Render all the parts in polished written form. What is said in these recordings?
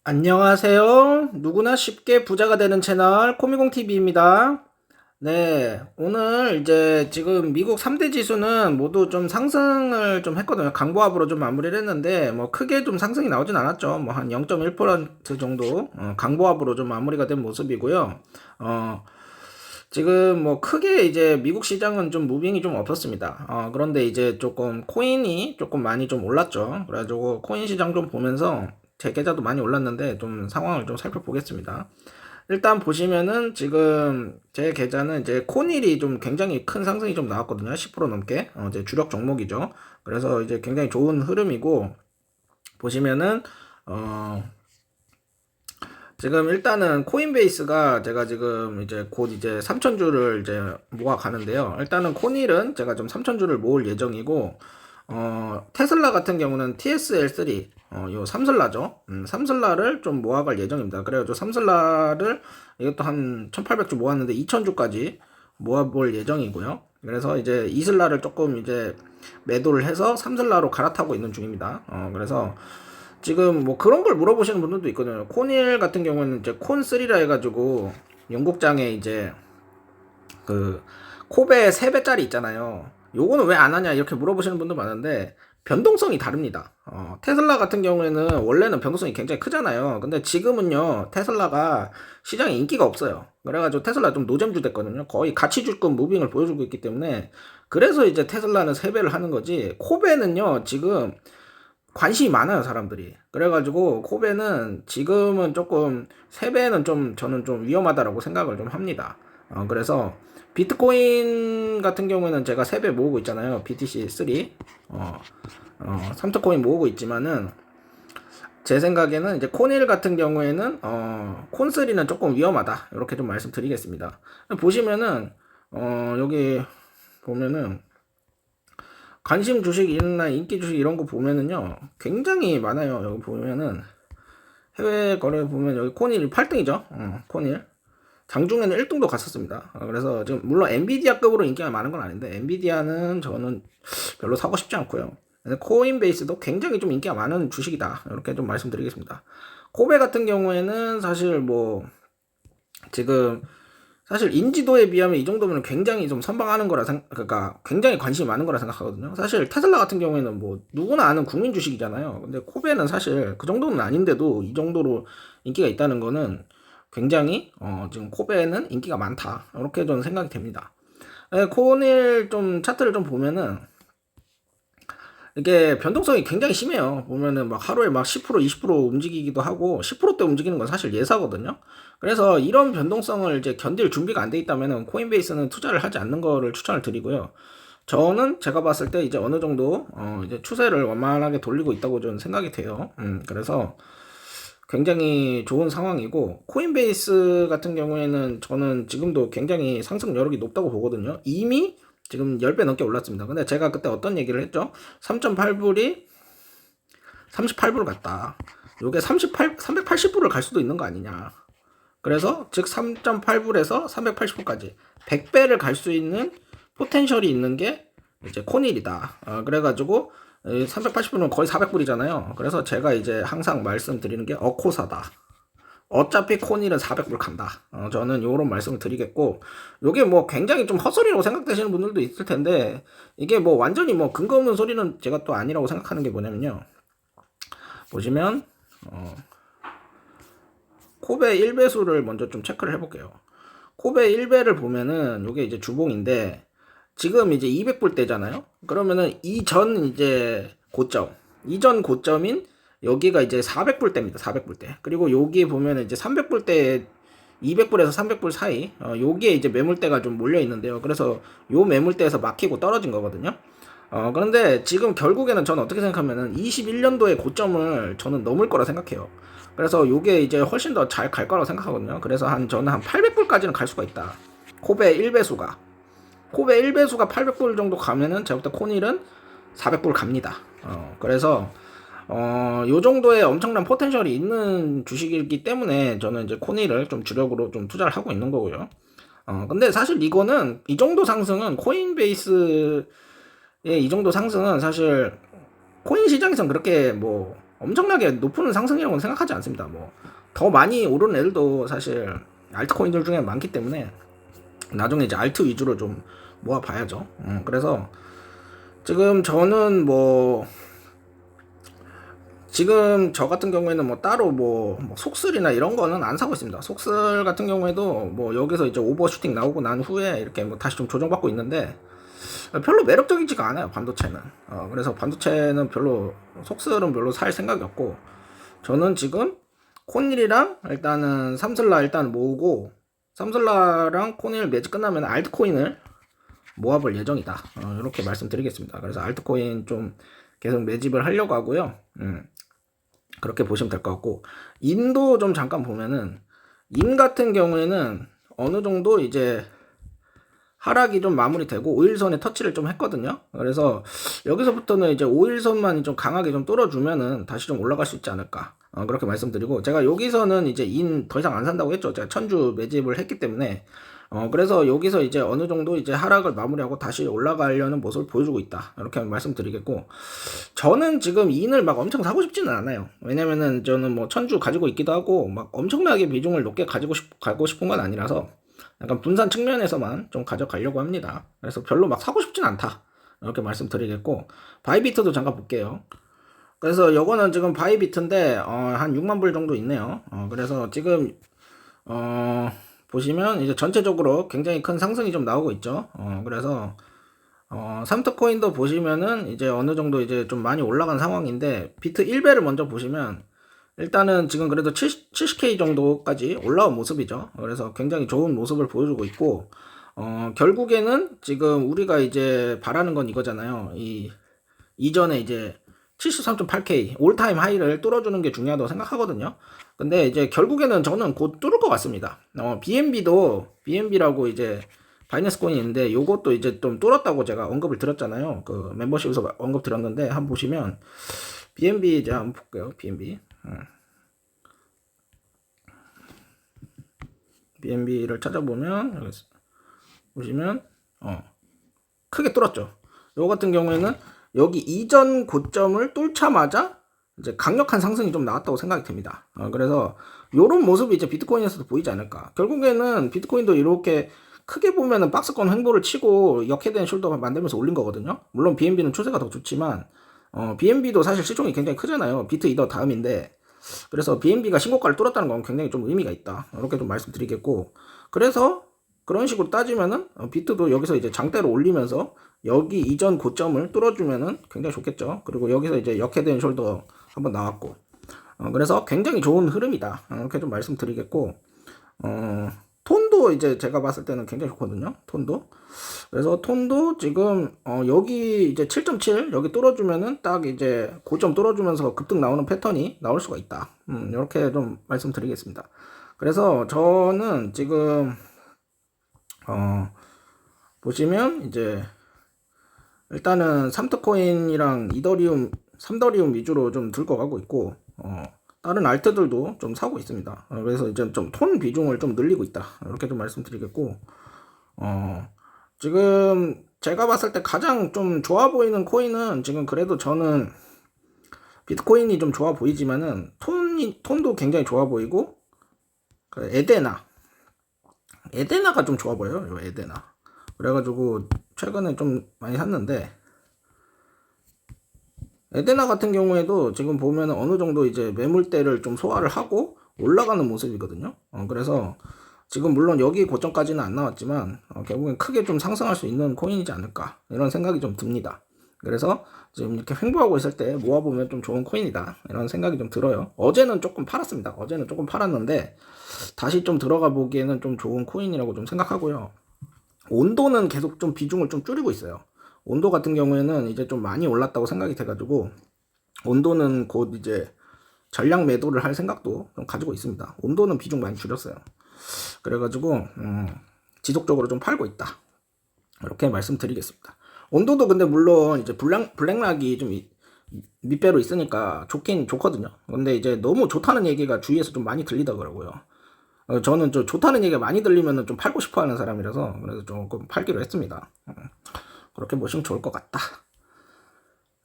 안녕하세요. 누구나 쉽게 부자가 되는 채널 코미공TV입니다. 네, 오늘 이제 지금 미국 3대 지수는 모두 좀 상승을 좀 했거든요. 강보합으로 좀 마무리를 했는데, 뭐 크게 좀 상승이 나오진 않았죠. 뭐 한 0.1% 정도, 강보합으로 좀 마무리가 된 모습이고요. 어, 지금 뭐 크게 이제 미국 시장은 좀 무빙이 좀 없었습니다. 그런데 이제 조금 코인이 조금 많이 좀 올랐죠. 그래가지고 코인 시장 좀 보면서 제 계좌도 많이 올랐는데 좀 상황을 좀 살펴보겠습니다. 일단 보시면은 지금 제 계좌는 이제 코닐이 좀 굉장히 큰 상승이 좀 나왔거든요. 10% 넘게. 이제 주력 종목이죠. 그래서 이제 굉장히 좋은 흐름이고 보시면은 어 지금 일단은 코인베이스가 제가 지금 이제 곧 이제 3,000주를 이제 모아 가는데요. 일단은 코닐은 제가 좀 3,000주를 모을 예정이고, 테슬라 같은 경우는 TSL3, 요 삼슬라죠. 삼슬라를 좀 모아갈 예정입니다. 그래가지고 삼슬라를 이것도 한 1,800주 모았는데 2,000주까지 모아볼 예정이고요. 그래서 이제 이슬라를 조금 이제 매도를 해서 삼슬라로 갈아타고 있는 중입니다. 그래서 지금 뭐 그런 걸 물어보시는 분들도 있거든요. 코닐 같은 경우는 이제 콘3라 해가지고 영국장에 이제 그 코베 3배짜리 있잖아요. 요거는 왜 안 하냐 이렇게 물어보시는 분도 많은데 변동성이 다릅니다. 테슬라 같은 경우에는 원래는 변동성이 굉장히 크잖아요. 근데 지금은요 테슬라가 시장에 인기가 없어요. 그래가지고 테슬라 좀 노잼주 됐거든요. 거의 가치주급 무빙을 보여주고 있기 때문에 그래서 이제 테슬라는 3배를 하는 거지. 코베는요 지금 관심이 많아요, 사람들이. 그래가지고, 코베는 지금은 조금, 세배는 좀, 저는 좀 위험하다라고 생각을 좀 합니다. 그래서, 비트코인 같은 경우에는 제가 3배 모으고 있잖아요. BTC3. 삼토코인 모으고 있지만은, 제 생각에는 이제 코닐 같은 경우에는, 콘3는 조금 위험하다. 이렇게 좀 말씀드리겠습니다. 보시면은, 여기 보면은, 관심 주식이나 인기 주식 이런 거 보면은요 굉장히 많아요. 여기 보면은 해외 거래 보면 여기 코닐 8등이죠. 코닐 장중에는 1등도 갔었습니다. 그래서 지금 물론 엔비디아급으로 인기가 많은 건 아닌데 엔비디아는 저는 별로 사고 싶지 않고요. 코인베이스도 굉장히 좀 인기가 많은 주식이다. 이렇게 좀 말씀드리겠습니다. 코베 같은 경우에는 사실 뭐 지금 사실 인지도에 비하면 이 정도면 굉장히 좀 선방하는 거라 그러니까 굉장히 관심이 많은 거라 생각하거든요. 사실 테슬라 같은 경우에는 뭐 누구나 아는 국민 주식이잖아요. 근데 코베는 사실 그 정도는 아닌데도 이 정도로 인기가 있다는 거는 굉장히 지금 코베는 인기가 많다. 이렇게 저는 생각이 됩니다. 코닐 좀 차트를 좀 보면은 이게 변동성이 굉장히 심해요. 보면은 막 하루에 막 10% 20% 움직이기도 하고 10%대 움직이는 건 사실 예사거든요. 그래서 이런 변동성을 이제 견딜 준비가 안 돼 있다면은 코인베이스는 투자를 하지 않는 거를 추천을 드리고요. 저는 제가 봤을 때 이제 어느 정도 이제 추세를 완만하게 돌리고 있다고 저는 생각이 돼요. 그래서 굉장히 좋은 상황이고 코인베이스 같은 경우에는 저는 지금도 굉장히 상승 여력이 높다고 보거든요. 이미 지금 10배 넘게 올랐습니다. 근데 제가 그때 어떤 얘기를 했죠? 3.8불이 38불 갔다. 요게 380불을 갈 수도 있는 거 아니냐. 그래서 즉 3.8불에서 380불까지 100배를 갈 수 있는 포텐셜이 있는 게 이제 코닐이다. 그래가지고 380불은 거의 400불이잖아요. 그래서 제가 이제 항상 말씀드리는 게 어코사다. 어차피 코닐은 400불 간다. 저는 요런 말씀을 드리겠고, 요게 뭐 굉장히 좀 헛소리라고 생각되시는 분들도 있을 텐데, 이게 뭐 완전히 뭐 근거 없는 소리는 제가 또 아니라고 생각하는 게 뭐냐면요. 보시면, 코베 1배수를 먼저 좀 체크를 해볼게요. 코베 1배를 보면은 요게 이제 주봉인데, 지금 이제 200불 대잖아요. 그러면은 이전 이제 고점, 이전 고점인 여기가 이제 400불 대입니다. 400불 대. 그리고 여기 보면 이제 300불 대 200불에서 300불 사이 여기에 이제 매물대가 좀 몰려 있는데요. 그래서 요 매물대에서 막히고 떨어진 거거든요. 그런데 지금 결국에는 저는 어떻게 생각하면은 21년도의 고점을 저는 넘을 거라 생각해요. 그래서 요게 이제 훨씬 더 잘 갈 거라고 생각하거든요. 그래서 저는 한 800불까지는 갈 수가 있다. 코베 1배수가. 코베 1배수가 800불 정도 가면은 제가 볼 때 코닐은 400불 갑니다. 그래서 요 정도의 엄청난 포텐셜이 있는 주식이기 때문에 저는 이제 코닐을 좀 주력으로 좀 투자를 하고 있는 거고요. 근데 사실 이거는 이 정도 상승은 코인베이스의 이 정도 상승은 사실 코인 시장에선 그렇게 뭐 엄청나게 높은 상승이라고는 생각하지 않습니다. 뭐 더 많이 오르는 애들도 사실 알트코인들 중에 많기 때문에 나중에 이제 알트 위주로 좀 모아봐야죠. 그래서 지금 저는 뭐 지금 저 같은 경우에는 뭐 따로 뭐 속슬이나 이런 거는 안 사고 있습니다. 속슬 같은 경우에도 뭐 여기서 이제 오버슈팅 나오고 난 후에 이렇게 뭐 다시 좀 조정받고 있는데 별로 매력적이지가 않아요, 반도체는. 그래서 반도체는 별로 속슬은 별로 살 생각이 없고, 저는 지금 콘일이랑 일단은 삼슬라 일단 모으고, 삼슬라랑 콘일 매직 끝나면 알트코인을 모아볼 예정이다. 이렇게 말씀드리겠습니다. 그래서 알트코인 좀 계속 매집을 하려고 하고요. 그렇게 보시면 될 것 같고, 인도 좀 잠깐 보면은 인 같은 경우에는 어느 정도 이제 하락이 좀 마무리되고 5일선에 터치를 좀 했거든요. 그래서 여기서부터는 이제 5일선만 좀 강하게 좀 뚫어주면은 다시 좀 올라갈 수 있지 않을까. 그렇게 말씀드리고, 제가 여기서는 이제 인 더 이상 안 산다고 했죠. 제가 천주 매집을 했기 때문에. 그래서 여기서 이제 어느 정도 이제 하락을 마무리하고 다시 올라가려는 모습을 보여주고 있다. 이렇게 말씀드리겠고, 저는 지금 인을 막 엄청 사고 싶지는 않아요. 왜냐면은 저는 뭐 천주 가지고 있기도 하고 막 엄청나게 비중을 높게 가고 싶은 건 아니라서 약간 분산 측면에서만 좀 가져가려고 합니다. 그래서 별로 막 사고 싶진 않다. 이렇게 말씀드리겠고, 바이비트도 잠깐 볼게요. 그래서 요거는 지금 바이비트인데 한 6만 불 정도 있네요. 그래서 지금 보시면 이제 전체적으로 굉장히 큰 상승이 좀 나오고 있죠. 그래서 삼트코인도 보시면은 이제 어느 정도 이제 좀 많이 올라간 상황인데, 비트 1배를 먼저 보시면 일단은 지금 그래도 70K 정도까지 올라온 모습이죠. 그래서 굉장히 좋은 모습을 보여주고 있고, 결국에는 지금 우리가 이제 바라는 건 이거잖아요. 이전에 이제 73.8K 올타임 하이를 뚫어주는 게 중요하다고 생각하거든요. 근데 이제 결국에는 저는 곧 뚫을 것 같습니다. BNB라고 이제 바이낸스 코인이 있는데, 요것도 이제 좀 뚫었다고 제가 언급을 드렸잖아요. 그 멤버십에서 언급 드렸는데, 한번 보시면 BNB 이제 한번 볼게요. BNB를 찾아보면 여기 보시면 크게 뚫었죠. 요 같은 경우에는 여기 이전 고점을 뚫자마자 이제 강력한 상승이 좀 나왔다고 생각이 됩니다. 그래서 요런 모습이 이제 비트코인에서도 보이지 않을까. 결국에는 비트코인도 이렇게 크게 보면은 박스권 횡보를 치고 역헤드앤 숄더가 만들면서 올린 거거든요. 물론 BNB는 추세가 더 좋지만 BNB도 사실 시총이 굉장히 크잖아요. 비트 이더 다음인데, 그래서 BNB가 신고가를 뚫었다는 건 굉장히 좀 의미가 있다. 이렇게 좀 말씀드리겠고, 그래서 그런 식으로 따지면은 비트도 여기서 이제 장대로 올리면서 여기 이전 고점을 뚫어주면은 굉장히 좋겠죠. 그리고 여기서 이제 역헤드앤 숄더 한번 나왔고, 그래서 굉장히 좋은 흐름이다. 이렇게 좀 말씀드리겠고, 톤도 이제 제가 봤을 때는 굉장히 좋거든요. 톤도. 그래서 톤도 지금 여기 이제 7.7 여기 뚫어주면은 딱 이제 고점 뚫어주면서 급등 나오는 패턴이 나올 수가 있다. 이렇게 좀 말씀드리겠습니다. 그래서 저는 지금 보시면 이제 일단은 삼트코인이랑 이더리움, 삼더리움 위주로 좀 들고 가고 있고, 다른 알트들도 좀 사고 있습니다. 그래서 이제 좀 톤 비중을 좀 늘리고 있다. 이렇게 좀 말씀드리겠고, 지금 제가 봤을 때 가장 좀 좋아 보이는 코인은 지금 그래도 저는 비트코인이 좀 좋아 보이지만은 톤도 굉장히 좋아 보이고, 그 에데나가 좀 좋아 보여요. 요 에데나. 그래가지고 최근에 좀 많이 샀는데, 에데나 같은 경우에도 지금 보면 어느 정도 이제 매물대를 좀 소화를 하고 올라가는 모습이거든요. 그래서 지금 물론 여기 고점까지는 안 나왔지만 결국엔 크게 좀 상승할 수 있는 코인이지 않을까, 이런 생각이 좀 듭니다. 그래서 지금 이렇게 횡보하고 있을 때 모아보면 좀 좋은 코인이다, 이런 생각이 좀 들어요. 어제는 조금 팔았습니다. 어제는 조금 팔았는데 다시 좀 들어가 보기에는 좀 좋은 코인이라고 좀 생각하고요. 온도는 계속 좀 비중을 좀 줄이고 있어요. 온도 같은 경우에는 이제 좀 많이 올랐다고 생각이 돼가지고 온도는 곧 이제 전량 매도를 할 생각도 좀 가지고 있습니다. 온도는 비중 많이 줄였어요. 그래가지고 지속적으로 좀 팔고 있다, 이렇게 말씀드리겠습니다. 온도도 근데 물론 이제 블랙락이 좀 밑배로 있으니까 좋긴 좋거든요. 근데 이제 너무 좋다는 얘기가 주위에서 좀 많이 들리더라고요. 저는 좀 좋다는 얘기가 많이 들리면은 좀 팔고 싶어 하는 사람이라서 그래서 조금 팔기로 했습니다. 그렇게 보시면 좋을 것 같다.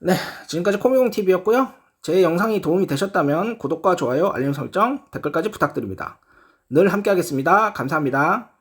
네, 지금까지 코미공TV였고요. 제 영상이 도움이 되셨다면 구독과 좋아요, 알림 설정, 댓글까지 부탁드립니다. 늘 함께 하겠습니다. 감사합니다.